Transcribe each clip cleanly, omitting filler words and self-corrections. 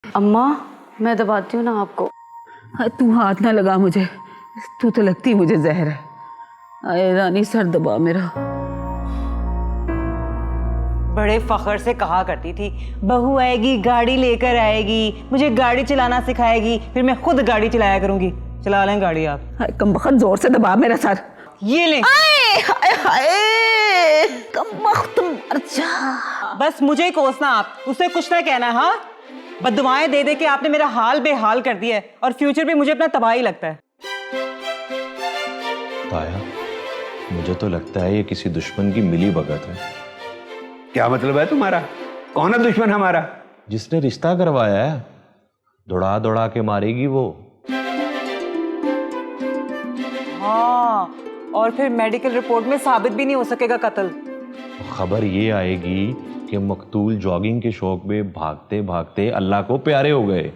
अम्मा मैं दबाती हूँ ना आपको। तू हाथ ना लगा मुझे, तू तो लगती मुझे जहर है। आए रानी सर दबा मेरा। बड़े फख्र से कहा करती थी बहू आएगी गाड़ी लेकर आएगी, मुझे गाड़ी चलाना सिखाएगी, फिर मैं खुद गाड़ी चलाया करूंगी। चला लें गाड़ी आप। कम बखत जोर से दबा मेरा सर। ये ले। बस मुझे ही कोसना आप, उससे कुछ ना कहना। हाँ, बददुआएं दे दे के आपने मेरा हाल बेहाल कर दिया है और फ्यूचर भी मुझे अपना तबाही लगता है। ताया, मुझे तो लगता है ये किसी दुश्मन की मिली भगत है। क्या मतलब है तुम्हारा? कौन है दुश्मन हमारा? जिसने रिश्ता करवाया है, दौड़ा दौड़ा के मारेगी वो। हाँ, और फिर मेडिकल रिपोर्ट में साबित भी नहीं हो सकेगा कत्ल। खबर ये आएगी कि मकतूल जॉगिंग के शौक में भागते भागते अल्लाह को प्यारे हो गए।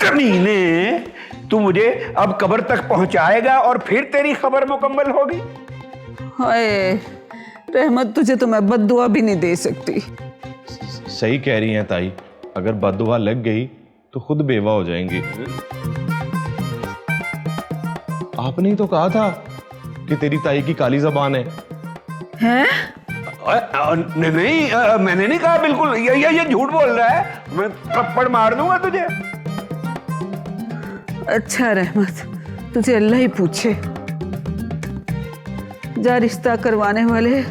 कमीने, तू मुझे अब कब्र तक पहुंचाएगा और फिर तेरी खबर मुकम्मल होगी। हाय रहमत, तुझे तो मैं बद्दुआ भी नहीं दे सकती। सही कह रही हैं ताई, अगर बददुआ लग गई तो खुद बेवा हो जाएंगी। आपने ही तो कहा था कि तेरी ताई की काली जबान है। हैं? नहीं, मैंने नहीं कहा। बिल्कुल ये झूठ बोल रहा है। मैं थप्पड़ मार दूंगा तुझे। अच्छा रहमत, तुझे अल्लाह ही पूछे। जा रिश्ता करवाने वाले,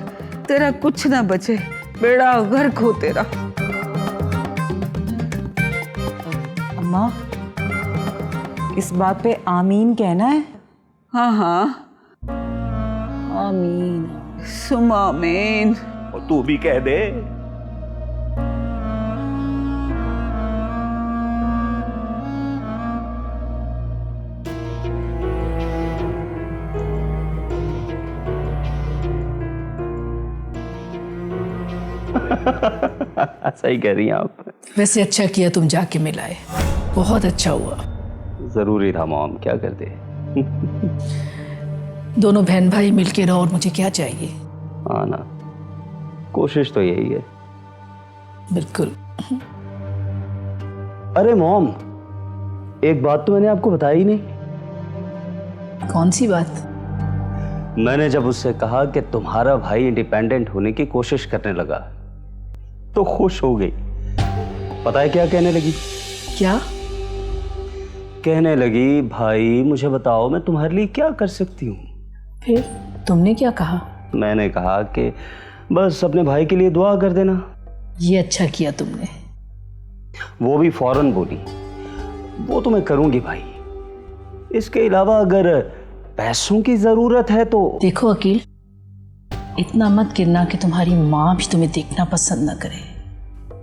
तेरा कुछ ना बचे, बेड़ा गर्क हो तेरा। अम्मा, इस बात पे आमीन कहना है। हाँ हाँ आमीन सुम आमीन। और तू भी कह दे। सही कह रही हैं आप। वैसे अच्छा किया तुम जाके मिलाए, बहुत अच्छा हुआ। जरूरी था मॉम, क्या करते। दोनों बहन भाई मिलके रहो और मुझे क्या चाहिए। हाँ ना, कोशिश तो यही है। बिल्कुल। अरे मॉम, एक बात तो मैंने आपको बताई नहीं। कौन सी बात? मैंने जब उससे कहा कि तुम्हारा भाई इंडिपेंडेंट होने की कोशिश करने लगा तो खुश हो गई। पता है क्या कहने लगी? क्या कहने लगी, भाई मुझे बताओ मैं तुम्हारे लिए क्या कर सकती हूँ। फिर तुमने क्या कहा? मैंने कहा कि बस अपने भाई के लिए दुआ कर देना। ये अच्छा किया तुमने। वो भी फौरन बोली, वो तो मैं करूंगी भाई, इसके अलावा अगर पैसों की जरूरत है तो। देखो अकील, इतना मत गिरना कि तुम्हारी माँ भी तुम्हें देखना पसंद न करे।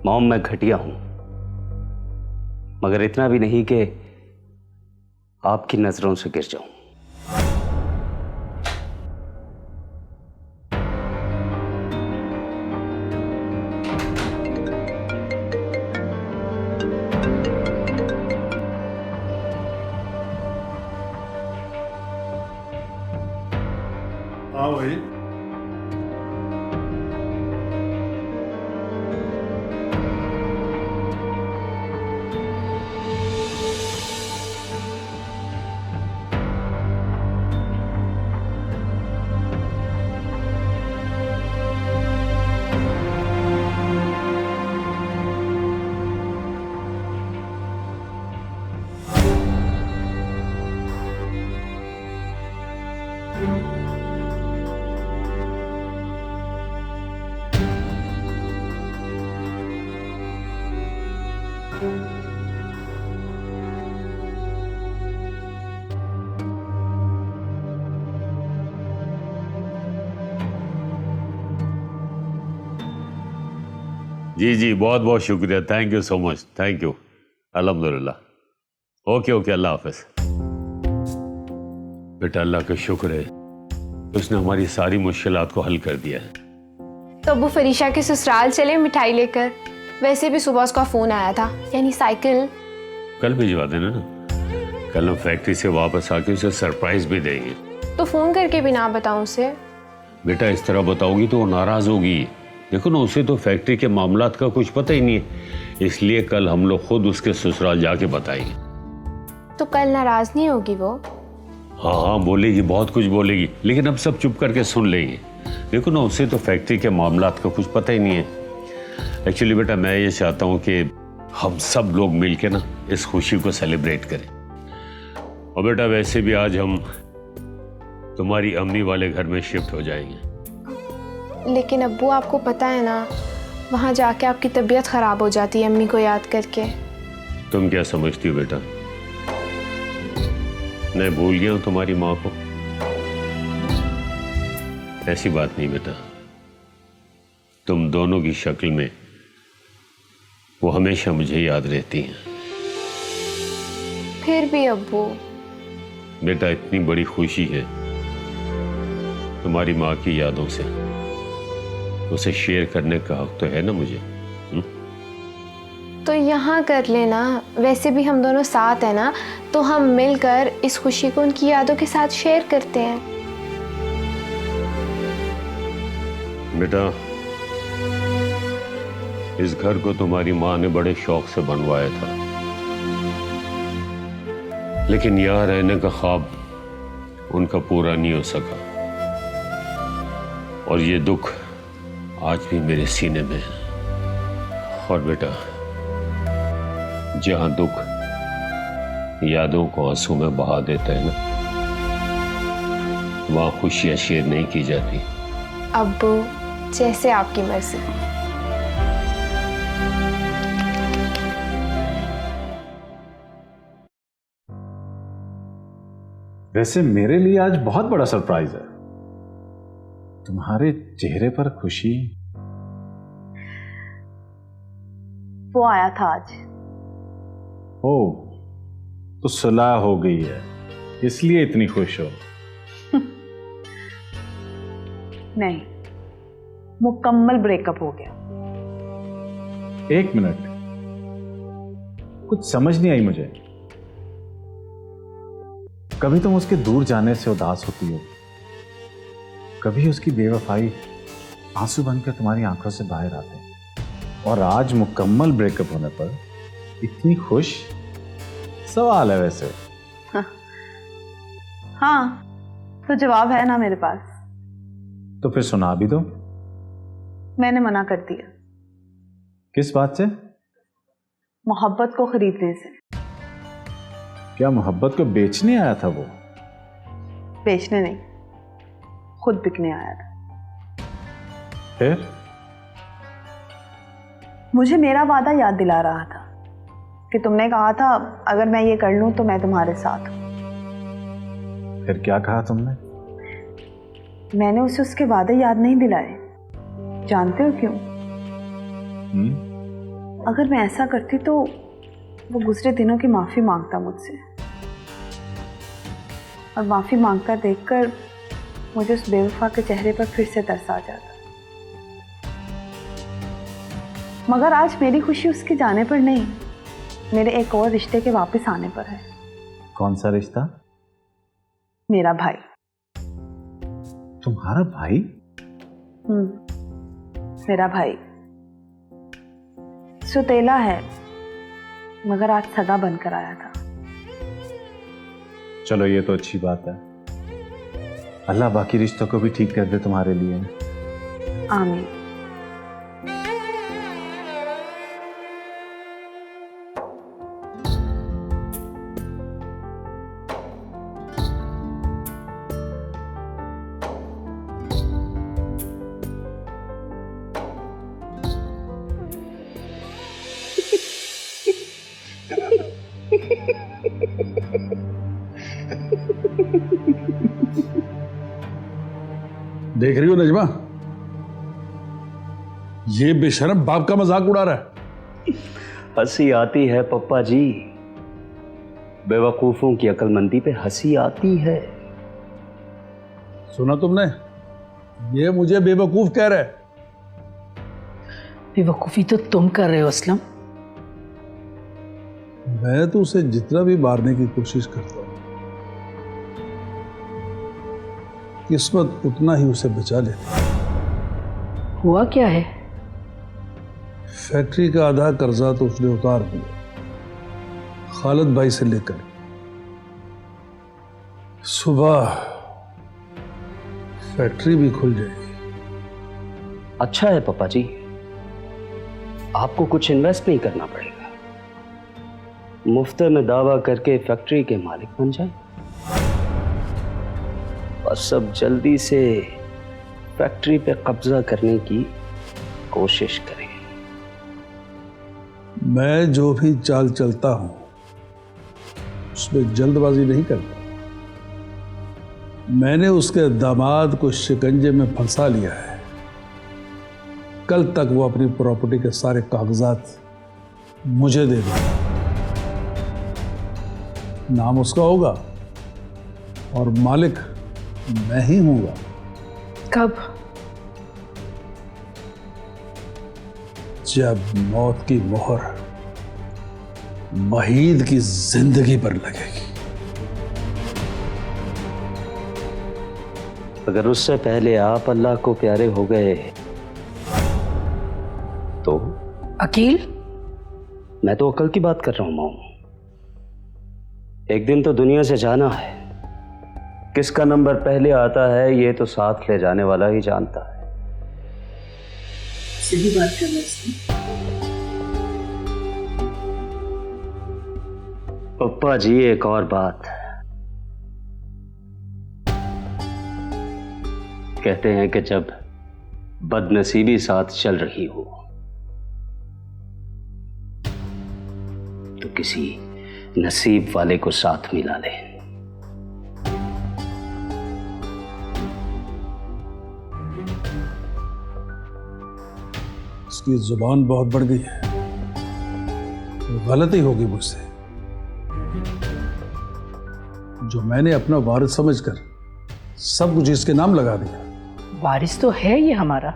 मॉम, मैं घटिया हूं, मगर इतना भी नहीं कि आपकी नजरों से गिर जाऊं। हाँ भाई। जी जी, बहुत बहुत शुक्रिया। Thank you so much. Thank you. अल्हम्दुलिल्लाह। ओके ओके, अल्लाह हाफिज। बेटा, अल्लाह का शुक्र है, उसने हमारी सारी मुश्किलात को हल कर दिया है। तो अबू फरीशा के ससुराल चले मिठाई लेकर। वैसे भी सुबह उसका फ़ोन आया था, यानी साइकिल। कल भिजवा देना ना, कल हम फैक्ट्री से वापस आके उसे सरप्राइज भी देंगे। तो फ़ोन करके भी ना बताऊं उसे? बेटा इस तरह बताओगी तो वो नाराज होगी। देखो ना, उसे तो फैक्ट्री के मामलात का कुछ पता ही नहीं है, इसलिए कल हम लोग खुद उसके ससुराल जाके बताएंगे। तो कल नाराज़ नहीं होगी वो? हाँ हाँ बोलेगी, बहुत कुछ बोलेगी, लेकिन अब सब चुप करके सुन लेंगे। देखो ना, उसे तो फैक्ट्री के मामलात का कुछ पता ही नहीं है। एक्चुअली बेटा मैं ये चाहता हूँ कि हम सब लोग मिलके ना इस खुशी को सेलिब्रेट करें। और बेटा वैसे भी आज हम तुम्हारी अम्मी वाले घर में शिफ्ट हो जाएंगे। लेकिन अब्बू, आपको पता है ना, वहाँ जाके आपकी तबीयत ख़राब हो जाती है अम्मी को याद करके। तुम क्या समझती हो बेटा, मैं भूल गया हूं तुम्हारी माँ को? ऐसी बात नहीं बेटा, तुम दोनों की शक्ल में वो हमेशा मुझे याद रहती हैं। फिर भी अब्बू। बेटा इतनी बड़ी खुशी है तुम्हारी माँ की यादों से, उसे शेयर करने का हक तो है ना मुझे। तो यहाँ कर लेना, वैसे भी हम दोनों साथ हैं ना, तो हम मिलकर इस खुशी को उनकी यादों के साथ शेयर करते हैं। बेटा इस घर को तुम्हारी माँ ने बड़े शौक से बनवाया था, लेकिन यहाँ रहने का ख्वाब उनका पूरा नहीं हो सका, और ये दुख आज भी मेरे सीने में है। और बेटा जहां दुख यादों को आंसू में बहा देता है ना, वहां खुशियां शेयर नहीं की जाती। अब्बू, जैसे आपकी मर्जी। वैसे मेरे लिए आज बहुत बड़ा सरप्राइज है। तुम्हारे चेहरे पर खुशी। वो आया था आज। ओ, तो सुलह हो गई है, इसलिए इतनी खुश हो? नहीं, मुकम्मल ब्रेकअप हो गया। एक मिनट, कुछ समझ नहीं आई मुझे। कभी तुम उसके दूर जाने से उदास होती हो, कभी उसकी बेवफाई आंसू बनकर तुम्हारी आंखों से बाहर आते हैं, और आज मुकम्मल ब्रेकअप होने पर इतनी खुश। सवाल है वैसे। हाँ, तो जवाब है ना मेरे पास। तो फिर सुना भी दो। मैंने मना कर दिया। किस बात से? मोहब्बत को खरीदने से। क्या मोहब्बत को बेचने आया था वो? बेचने नहीं, खुद बिकने आया था। फिर? मुझे मेरा वादा याद दिला रहा था कि तुमने कहा था अगर मैं ये कर लूं तो मैं तुम्हारे साथ हूं। फिर क्या कहा तुमने? मैंने उसे उसके वादे याद नहीं दिलाए। जानते हो क्यों? अगर मैं ऐसा करती तो वो गुजरे दिनों की माफी मांगता मुझसे, और माफी मांगता देखकर मुझे उस बेवफा के चेहरे पर फिर से तरस आ जाता। मगर आज मेरी खुशी उसके जाने पर नहीं, मेरे एक और रिश्ते के वापस आने पर है। कौन सा रिश्ता? मेरा भाई। तुम्हारा भाई? मेरा भाई सुतेला है, मगर आज सगा बनकर आया था। चलो ये तो अच्छी बात है। अल्लाह बाकी रिश्तों को भी ठीक कर दे तुम्हारे लिए। आमीन। देख रही हो नजमा, ये बेशरम बाप का मजाक उड़ा रहा है। हंसी आती है पप्पा जी, बेवकूफों की अक्लमंदी पे हंसी आती है। सुना तुमने? ये मुझे बेवकूफ कह रहा है। बेवकूफ़ी तो तुम कर रहे हो असलम। मैं तो उसे जितना भी मारने की कोशिश करता हूँ, किस्मत उतना ही उसे बचा लेती है। हुआ क्या है? फैक्ट्री का आधा कर्जा तो उसने उतार दिया, खालिद भाई से लेकर। सुबह फैक्ट्री भी खुल जाएगी। अच्छा है पापा जी, आपको कुछ इन्वेस्ट नहीं करना पड़ेगा, मुफ्त में दावा करके फैक्ट्री के मालिक बन जाए। और सब जल्दी से फैक्ट्री पे कब्जा करने की कोशिश करें। मैं जो भी चाल चलता हूं उसमें जल्दबाजी नहीं करता। मैंने उसके दामाद को शिकंजे में फंसा लिया है। कल तक वो अपनी प्रॉपर्टी के सारे कागजात मुझे दे देगा। नाम उसका होगा और मालिक मैं ही हूंगा। कब? जब मौत की मोहर वहीद की जिंदगी पर लगेगी। अगर उससे पहले आप अल्लाह को प्यारे हो गए तो? अकील, मैं तो अकल की बात कर रहा हूं मां। एक दिन तो दुनिया से जाना है। किसका नंबर पहले आता है ये तो साथ ले जाने वाला ही जानता है। सही बात कर रहे हैं। पप्पा जी, एक और बात। कहते हैं कि जब बदनसीबी साथ चल रही हो तो किसी नसीब वाले को साथ मिला ले। उसकी जुबान बहुत बढ़ गई है। गलती होगी मुझसे जो मैंने अपना वारिस समझकर सब कुछ इसके नाम लगा दिया। वारिस तो है ये हमारा।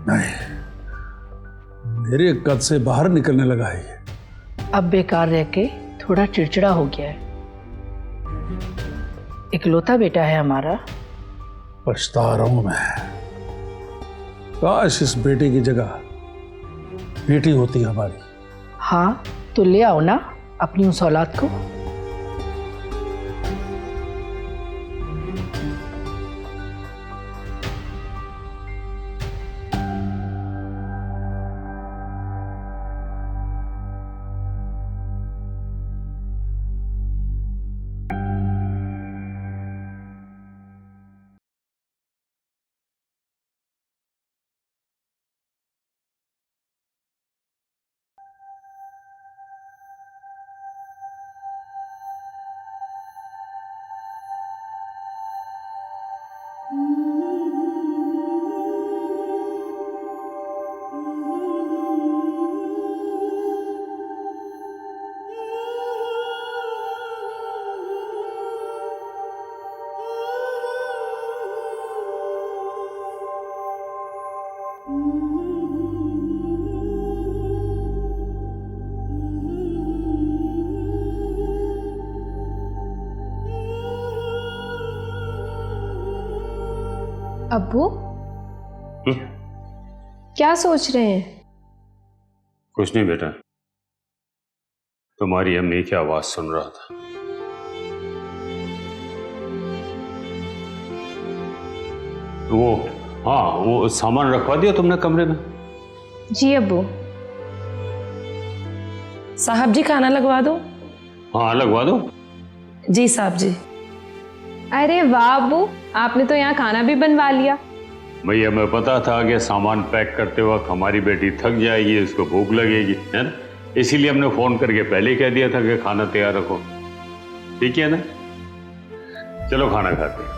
नहीं, मेरे कद से बाहर निकलने लगा है ये। अब बेकार रह के थोड़ा चिड़चिड़ा हो गया है। इकलौता बेटा है हमारा। पछता रहा हूं मैं। काश इस बेटे की जगह बेटी होती हमारी। हाँ, तो ले आओ ना अपनी उस औलाद को। अब्बू, क्या सोच रहे हैं? कुछ नहीं बेटा, तुम्हारी अम्मी की आवाज सुन रहा था। वो सामान रखवा दिया तुमने कमरे में? जी अब्बू। साहब जी खाना लगवा दो। हाँ लगवा दो। जी साहब जी। अरे वाह अब्बू, आपने तो यहाँ खाना भी बनवा लिया। भैया मैं पता था कि सामान पैक करते वक्त हमारी बेटी थक जाएगी, उसको भूख लगेगी, है ना, इसीलिए हमने फोन करके पहले ही कह दिया था कि खाना तैयार रखो। ठीक है ना, चलो खाना खाते हैं।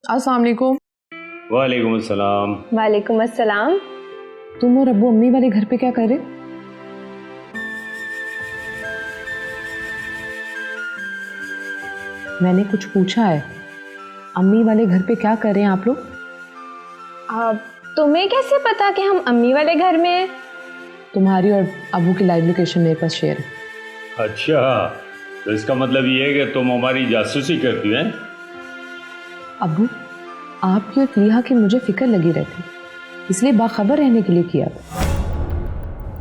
अस्सलाम वालेकुम। वालेकुम अस्सलाम। वालेकुम अस्सलाम। तुम और अब्बू अम्मी वाले घर पे क्या कर रहे हो? मैंने कुछ पूछा है। अम्मी वाले घर पे क्या कर रहे हैं आप लोग? अब तुम्हें कैसे पता कि हम अम्मी वाले घर में हैं? तुम्हारी और अब्बू की लाइव लोकेशन मेरे पास शेयर है। अच्छा, तो इसका मतलब ये है कि तुम हमारी जासूसी करती हैं? अब्बू, आपकी और फलीहा की मुझे फिक्र लगी रहती, इसलिए बाखबर रहने के लिए किया था।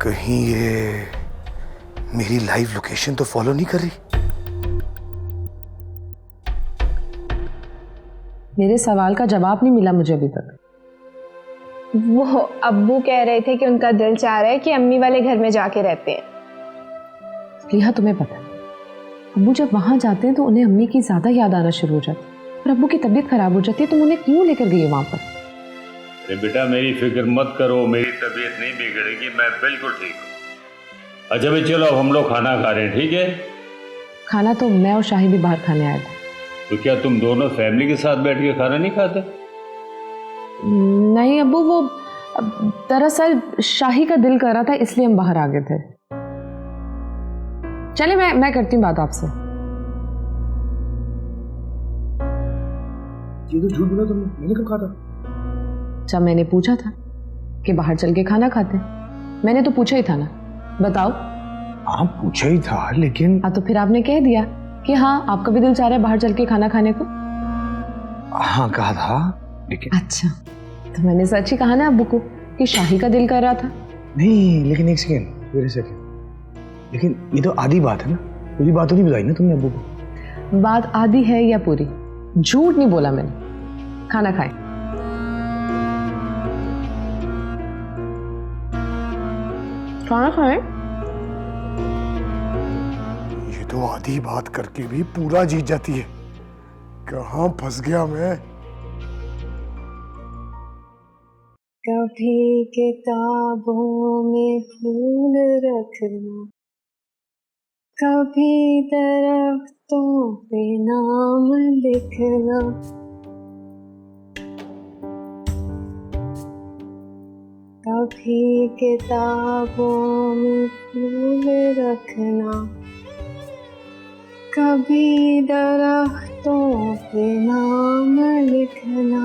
कहीं ये मेरी लाइव लोकेशन तो फॉलो नहीं कर रही? मेरे सवाल का जवाब नहीं मिला मुझे अभी तक। वो अब्बू कह रहे थे कि उनका दिल चाह रहा है कि अम्मी वाले घर में जाके रहते हैं। फलीहा, तुम्हें पता है अब्बू जब वहां जाते हैं तो उन्हें अम्मी की ज्यादा याद आना शुरू हो जाती है और अब्बू की तबीयत खराब हो जाती है। तुम उन्हें क्यों लेकर गई हो वहां पर? अरे बेटा, मेरी फिक्र मत करो, मेरी तबीयत नहीं बिगड़ेगी, मैं बिल्कुल ठीक हूँ। अच्छा भाई, चलो अब हम लोग खाना खा रहे हैं, ठीक है? खाना तो मैं और शाही भी बाहर खाने आए थे। तो क्या तुम दोनों फैमिली के साथ बैठ के खाना नहीं खाते? नहीं अब्बू, वो दरअसल शाही का दिल कर रहा था इसलिए हम बाहर आ गए थे। चले, मैं करती हूँ बात आपसे। ये तो झूठ बोला तुमने, मैंने कब कहा था? जब मैंने पूछा था कि बाहर चल के खाना खाते हैं, मैंने तो पूछा ही था ना, बताओ। हाँ पूछा ही था, लेकिन हाँ तो फिर आपने कह दिया कि हाँ आपका भी दिल चाह रहा है बाहर चल के खाना खाने को। हाँ कहा था, लेकिन अच्छा, तो मैंने सच ही कहा ना अब्बू को कि शाही का दिल कर रहा था। नहीं, लेकिन एक सेकेंड, वेट अ सेकेंड, लेकिन ये तो आधी बात है ना, पूरी बात तो नहीं बताई ना तुमने अब्बू को। बात आधी है या पूरी? झूठ नहीं बोला मैंने। खाना खाएं। खाना खाएं। ये तो आधी बात करके भी पूरा जीत जाती है। कहाँ फंस गया मैं? कभी किताबों में फूल रखना, कभी दरख्तों पे नाम लिखना, कभी किताबों में फूल रखना, कभी दरख्तों पे नाम लिखना।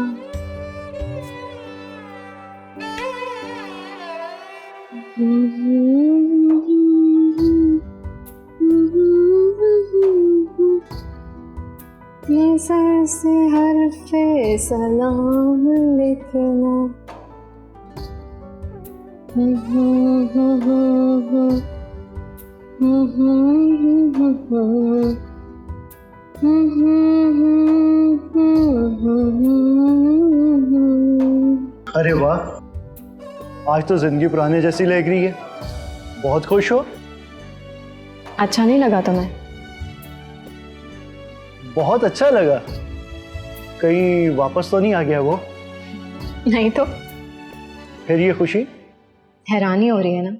नज़र से हर्फ़े सलाम लिखना। अरे वाह, आज तो जिंदगी पुराने जैसी लग रही है। बहुत खुश हो? अच्छा नहीं लगा तुम्हें? बहुत अच्छा लगा। कहीं वापस तो नहीं आ गया वो? नहीं तो फिर ये खुशी? हैरानी हो रही है ना?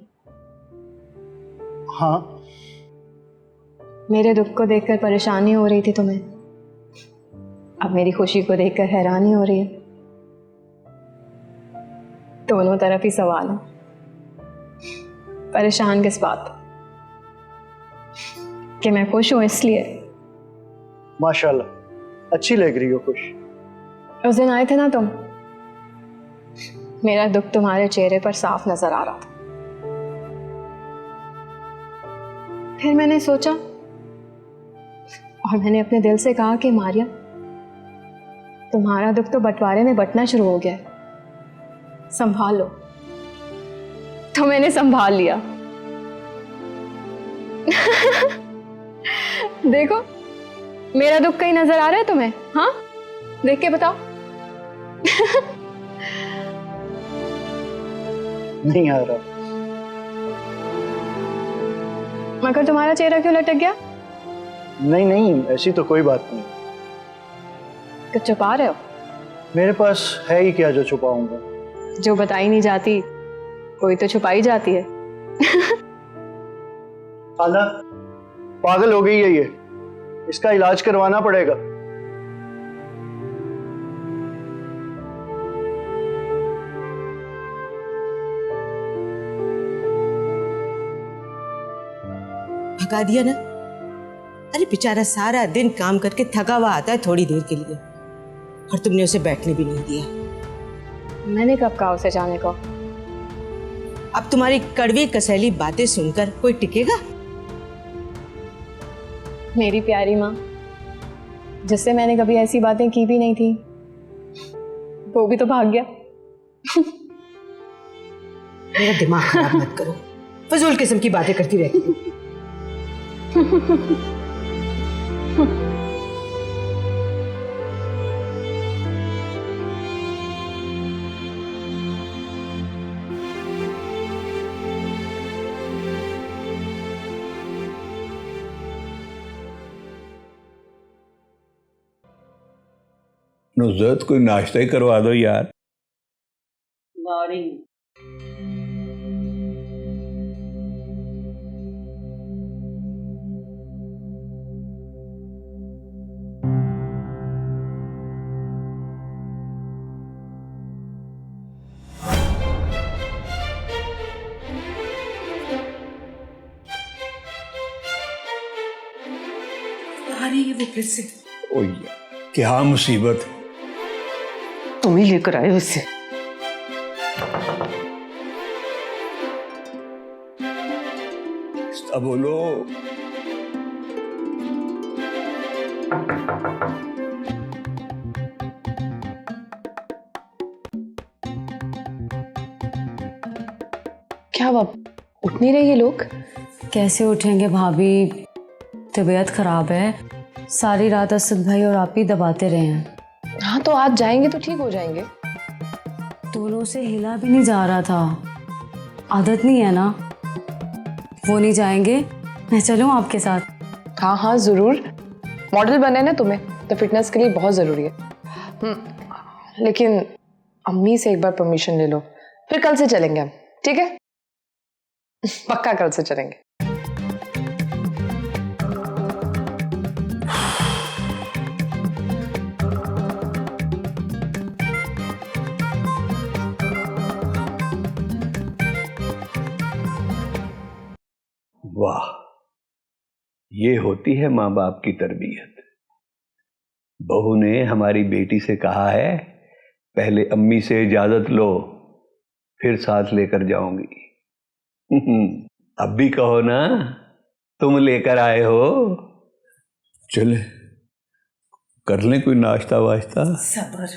हाँ। मेरे दुख को देखकर परेशानी हो रही थी तुम्हें, अब मेरी खुशी को देखकर हैरानी हो रही है। दोनों तरफ ही सवाल है। परेशान किस बात कि मैं खुश हूं इसलिए? माशाल्लाह, अच्छी लग रही हो खुश। उस दिन आए थे ना तुम, मेरा दुख तुम्हारे चेहरे पर साफ नजर आ रहा था। फिर मैंने सोचा और मैंने अपने दिल से कहा कि मारिया, तुम्हारा दुख तो बंटवारे में बंटना शुरू हो गया है, संभाल लो। तो मैंने संभाल लिया। देखो, मेरा दुख कहीं नजर आ रहा है तुम्हें? हाँ, देख के बताओ। नहीं आ रहा। मगर तुम्हारा चेहरा क्यों लटक गया? नहीं नहीं, ऐसी तो कोई बात नहीं। कुछ छुपा रहे हो? मेरे पास है ही क्या जो छुपाऊंगा। जो बताई नहीं जाती कोई तो छुपाई जाती है। खाला, पागल हो गई है ये, इसका इलाज करवाना पड़ेगा। भगा दिया ना। अरे बेचारा सारा दिन काम करके थका हुआ आता है थोड़ी देर के लिए, और तुमने उसे बैठने भी नहीं दिया। मैंने कब कहा उसे जाने को? अब तुम्हारी कड़वी कसैली बातें सुनकर कोई टिकेगा? मेरी प्यारी माँ, जिससे मैंने कभी ऐसी बातें की भी नहीं थी, वो भी तो भाग गया। मेरा दिमाग खराब मत करो, फजूल किस्म की बातें करती रहती हो। नुज़रत कोई नाश्ता ही करवा दो यार। बोरिंग। आ रही है वो फिर से। ओ यार, क्या मुसीबत है। तुम ही लेकर आए हो इसे। अब बोलो। क्या बाप, उठ नहीं रहे ये लोग? कैसे उठेंगे भाभी, तबीयत खराब है। सारी रात असद भाई और आप ही दबाते रहे हैं। हाँ तो आज जाएंगे तो ठीक हो जाएंगे। दोनों से हिला भी नहीं जा रहा था, आदत नहीं है ना। वो नहीं जाएंगे, मैं चलूँ आपके साथ? हाँ हाँ जरूर, मॉडल बने ना तुम्हें तो फिटनेस के लिए बहुत ज़रूरी है। लेकिन अम्मी से एक बार परमिशन ले लो, फिर कल से चलेंगे हम, ठीक है? पक्का कल से चलेंगे। वाह, ये होती है माँ बाप की तरबियत। बहू ने हमारी बेटी से कहा है पहले अम्मी से इजाजत लो, फिर साथ लेकर जाऊंगी। अब भी कहो ना, तुम लेकर आए हो। चले कर लें कोई नाश्ता वाश्ता। सब्र।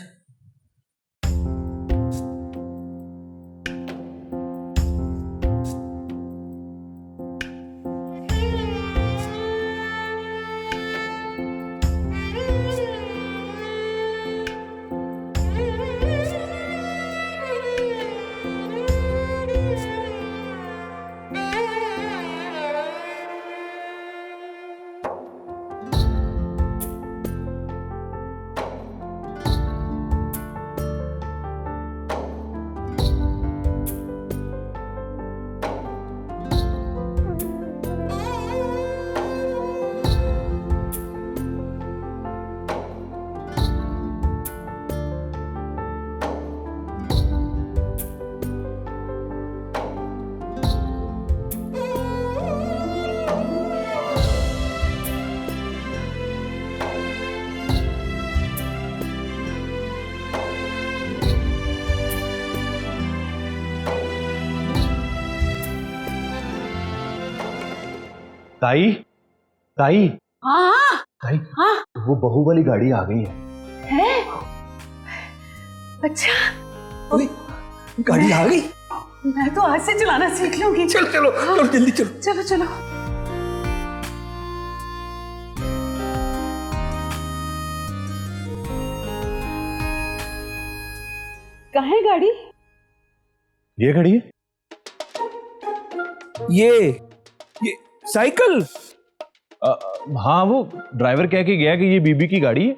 ताई, ताई, हाँ ताई, हाँ वो बहू वाली गाड़ी आ गई है। अच्छा, गाड़ी आ गई। मैं तो आज से चलाना सीख लूंगी। चलो चलो चलो जल्दी चलो। चलो चलो। कहाँ है गाड़ी? ये खड़ी है। ये साइकिल। हाँ, वो ड्राइवर कह के गया कि ये बीबी की गाड़ी है।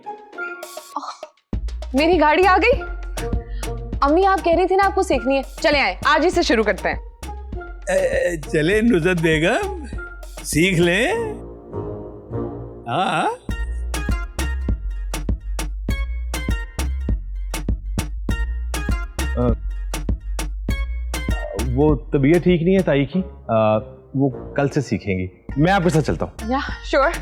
मेरी गाड़ी आ गई। अम्मी आप कह रही थी ना आपको सीखनी है, चले आए, आज ही से शुरू करते हैं। चले नुज़रत बेगम, सीख लें। हाँ वो तबीयत ठीक नहीं है ताई की, वो कल से सीखेंगी। मैं आपके साथ चलता हूँ। या श्योर।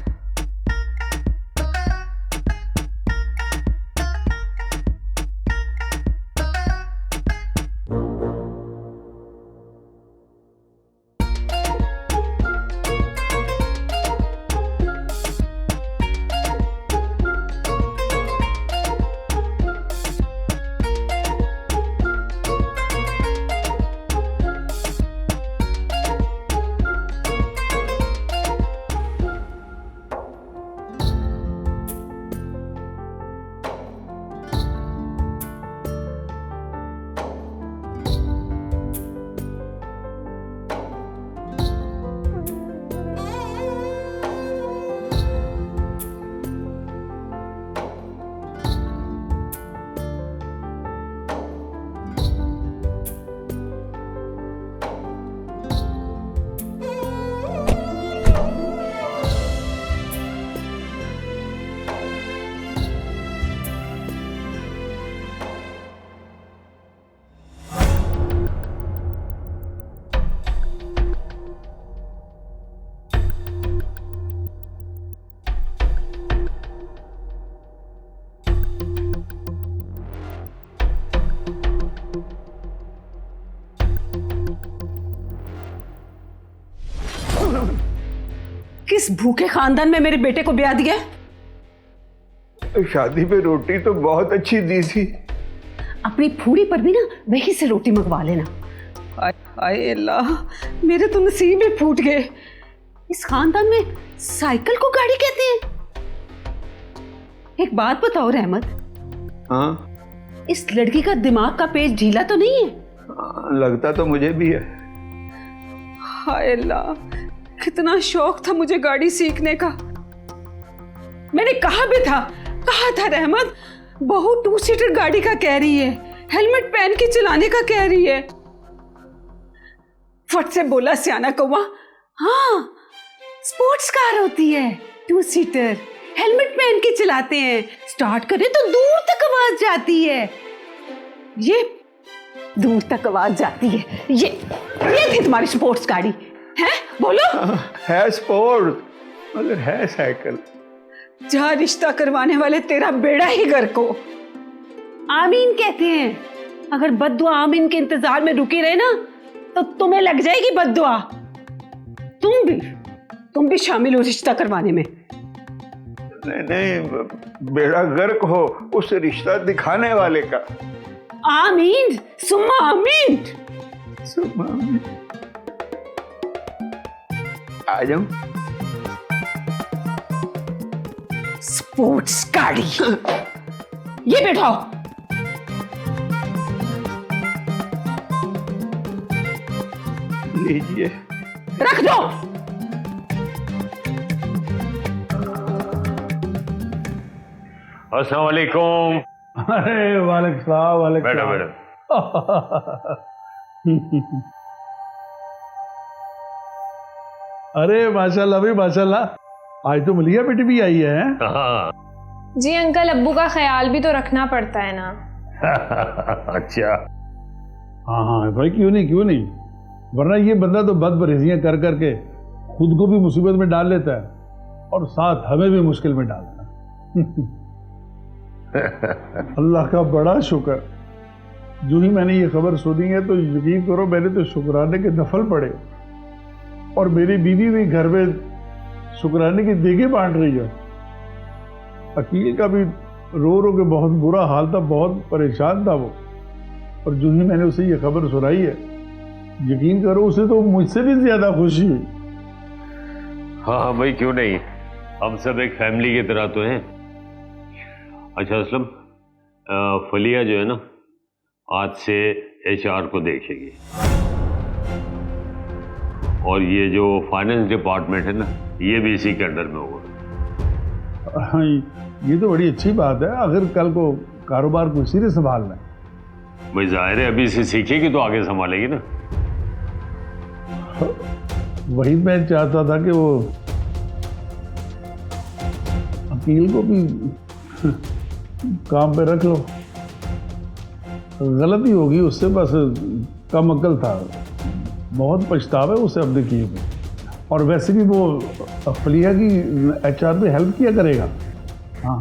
किस भूखे खानदान में मेरे बेटे को ब्याह दिया? शादी पे रोटी तो बहुत अच्छी दी थी। अपनी फूड़ी पर भी ना वहीं से रोटी मंगवा लेना। हाय अल्लाह, मेरे तो नसीब ही फूट गए। इस खानदान में साइकिल को गाड़ी कहते हैं। एक बात बताओ रहमत। हाँ? इस लड़की का दिमाग का पेच ढीला तो नहीं है? लगता तो मुझे भी है। हाय अल्लाह, कितना शौक था मुझे गाड़ी सीखने का। मैंने कहा था रहमत, बहू 2 सीटर गाड़ी का कह रही है, हेलमेट पहन के चलाने का कह रही है। फट से बोला सियाना कौवा, हाँ स्पोर्ट्स कार होती है 2 सीटर, हेलमेट पहन के चलाते हैं, स्टार्ट करें तो दूर तक आवाज जाती है। ये दूर तक आवाज जाती है। ये थी तुम्हारी स्पोर्ट्स गाड़ी है? बोलो। है स्पोर्ट मगर है साइकिल। जहाँ रिश्ता करवाने वाले तेरा बेड़ा ही घर को आमीन कहते हैं। अगर बद्दुआ आमीन के इंतजार में रुकी रहे ना तो तुम्हें लग जाएगी बद्दुआ। तुम भी शामिल हो रिश्ता करवाने में। नहीं, बेड़ा गर्क हो उस रिश्ता दिखाने वाले का। आमीन सुम्मा आमीन। आ जाऊं? स्पोर्ट्स गाड़ी ये बैठाओ। लीजिए। रख दो। अस्सलाम वालेकुम। अरे वालेकुम सलाम। वालेकुम बैठो बैठो। अरे माशाल्लाह भाई माशाल्लाह, आज तो मलिया बेटी भी आई है। हाँ। जी अंकल, अब्बू का ख्याल भी तो रखना पड़ता है ना। अच्छा। हाँ हाँ भाई, क्यों नहीं, वरना ये बंदा तो बदपरहेजियां कर करके खुद को भी मुसीबत में डाल लेता है और साथ हमें भी मुश्किल में डालता है। अल्लाह का बड़ा शुक्र, जो ही मैंने ये खबर सुनी है तो यकीन करो मैंने तो शुक्राने के नफल पड़े और मेरी बीवी भी घर में शुक्राने की देगे बांट रही है। अकील का भी रो रो के बहुत बुरा हाल था, बहुत परेशान था वो, और जो ही मैंने उसे ये खबर सुनाई है यकीन करो उसे तो मुझसे भी ज्यादा खुशी हुई। हाँ भाई, क्यों नहीं, हम सब एक फैमिली की तरह तो हैं। अच्छा असलम, फलिया जो है ना आज से HR को देखेगी और ये जो फाइनेंस डिपार्टमेंट है ना ये भी इसी के अंडर में होगा। हाँ, ये तो बड़ी अच्छी बात है। अगर कल को कारोबार को इसी ने संभालना है। भाई जाहिर है अभी से सीखेगी तो आगे संभालेगी ना। वही मैं चाहता था कि वो अकील को भी काम पे रख लो। गलती होगी उससे, बस कम अक्ल था, बहुत पछतावा है उसे अपने किए हुए। और वैसे भी वो फलिया की HR पे हेल्प किया करेगा। हाँ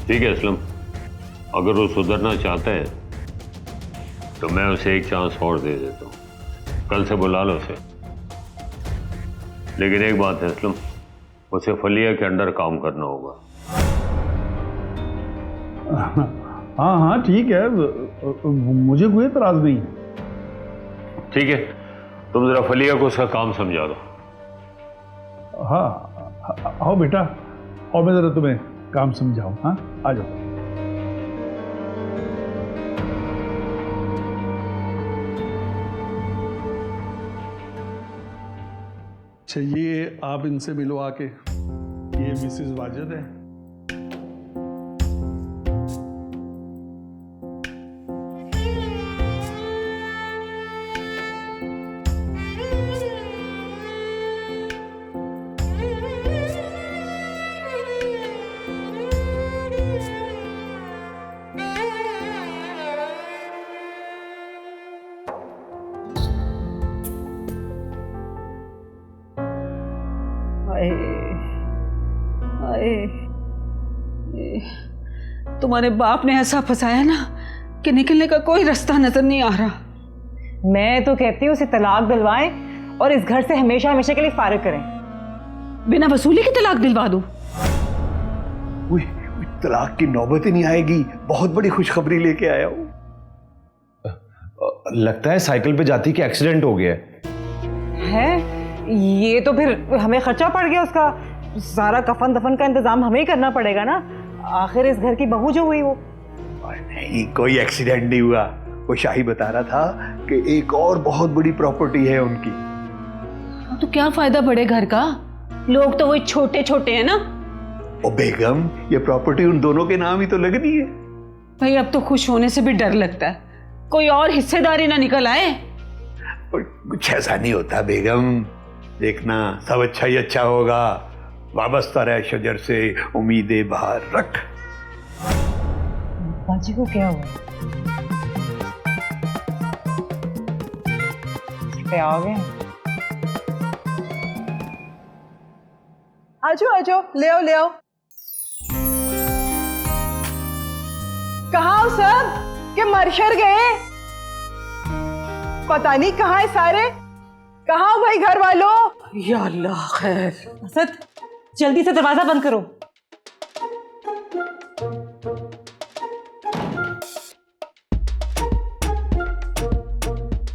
ठीक है असलम, अगर वो सुधरना चाहता है तो मैं उसे एक चांस और दे देता हूँ, कल से बुला लो उसे। लेकिन एक बात है असलम, उसे फलिया के अंडर काम करना होगा। हाँ हाँ ठीक है, मुझे कोई एतराज नहीं। ठीक है, तुम जरा फलिया को उसका काम समझा दो। हाँ आओ बेटा, और मैं जरा तुम्हें काम समझाऊं। हाँ आ जाओ। अच्छा ये आप इनसे मिलो आके, ये मिसेस वाजिद है। तुम्हारे बाप ने ऐसा फंसाया ना कि निकलने का कोई रास्ता नजर नहीं आ रहा। मैं तो कहती हूँ उसे तलाक दिलवाएं और इस घर से हमेशा हमेशा के लिए फारिग करें। बिना वसूली के तलाक दिलवा दूं? तलाक की नौबत ही नहीं आएगी, बहुत बड़ी खुशखबरी लेके आया हूँ। लगता है साइकिल पे जाती कि एक्सीडेंट हो गया है। ये तो फिर हमें खर्चा पड़ गया उसका, सारा कफन दफन का इंतजाम हमें ही करना पड़ेगा ना, आखिर इस घर की बहू जो हुई वो। नहीं कोई एक्सीडेंट नहीं हुआ, वो शाही बता रहा था कि एक और बहुत बड़ी प्रॉपर्टी है उनकी। तो क्या फायदा बड़े घर का, लोग तो वही छोटे छोटे हैं ना। ओ बेगम, ये प्रॉपर्टी उन दोनों के नाम ही तो लगनी है। भाई अब तो खुश होने से भी डर लगता है, कोई और हिस्सेदारी ना निकल आए। कुछ ऐसा नहीं होता बेगम, देखना सब अच्छा ही अच्छा होगा। वाबस्ता रहे शजर से, उम्मीदें बाहर रख। बाजी को क्या हुआ? पे आ गए। आजो आजो, ले आओ ले आओ। कहाँ हो सब के मरशर गए? पता नहीं कहाँ है सारे। कहाँ हो भाई घर वालों? या अल्लाह खैर। असद जल्दी से दरवाजा बंद करो।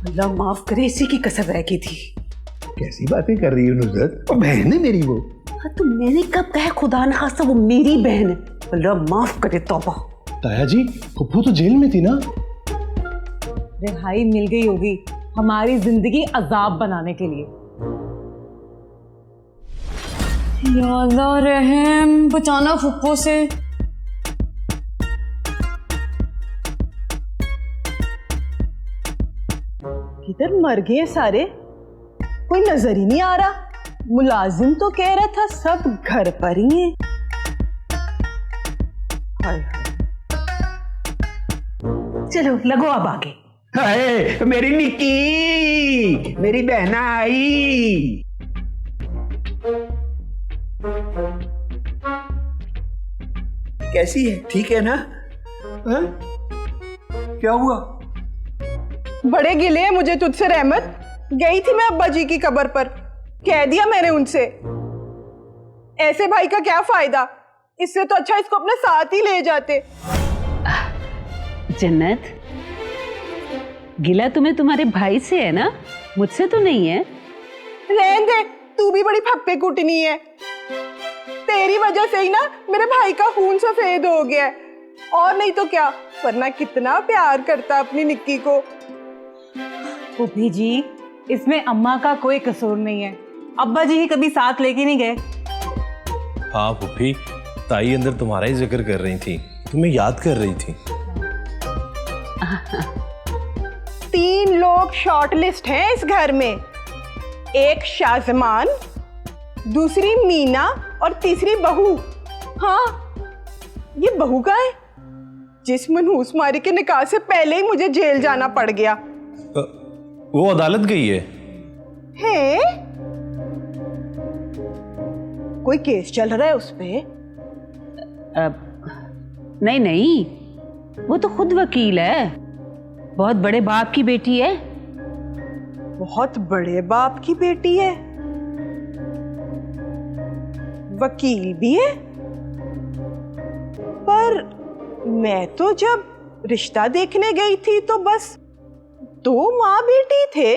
अल्लाह माफ करे, इसी की कसर रह गई थी। कैसी बातें कर रही है नुसरत, बहन है मेरी वो। हाँ तो मैंने कब कहा खुदा न खास्ता वो मेरी बहन है। अल्लाह माफ करे, तौबा। ताया जी फुप्पू तो जेल में थी ना। रिहाई मिल गई होगी हमारी जिंदगी अजाब बनाने के लिए। या अल्लाह रहम, बचाना फुप्पो से। किधर मर गए सारे, कोई नजर ही नहीं आ रहा। मुलाजिम तो कह रहा था सब घर पर ही हैं। हाय हाय। चलो लगो अब आगे। हाय मेरी निक्की, मेरी बहना आई। कैसी है, ठीक है ना? है? क्या हुआ? बड़े गिले हैं मुझे तुझसे रहमत। गई थी मैं अब्बा जी की कब्र पर, कह दिया मैंने उनसे, ऐसे भाई का क्या फायदा, इससे तो अच्छा इसको अपने साथ ही ले जाते। जन्नत, गिला तुम्हें तुम्हारे भाई से है ना, मुझसे तो नहीं है। रहने दे, तू भी बड़ी फप्पे कुटनी है। तेरी वजह से ही ना मेरे भाई का खून सफेद हो गया है, और नहीं तो क्या, वरना कितना प्यार करता अपनी निक्की को। फूफी जी, इसमें अम्मा का कोई कसूर नहीं है, अब्बा जी ही कभी साथ लेके नहीं गए। हाँ फुफी, ताई अंदर तुम्हारा ही जिक्र कर रही थी, तुम्हें याद कर रही थी। 3 लोग शॉर्ट लिस्ट हैं इस घर में, एक शाजमान, दूसरी मीना और तीसरी बहू। हाँ, ये बहू का है जिस मनहूस मारी के निकाह से पहले ही मुझे जेल जाना पड़ गया। वो अदालत गई है। हैं? कोई केस चल रहा है उस पे? नहीं नहीं, वो तो खुद वकील है, बहुत बड़े बाप की बेटी है। बहुत बड़े बाप की बेटी है, वकील भी है। पर मैं तो जब रिश्ता देखने गई थी तो बस 2 माँ बेटी थे।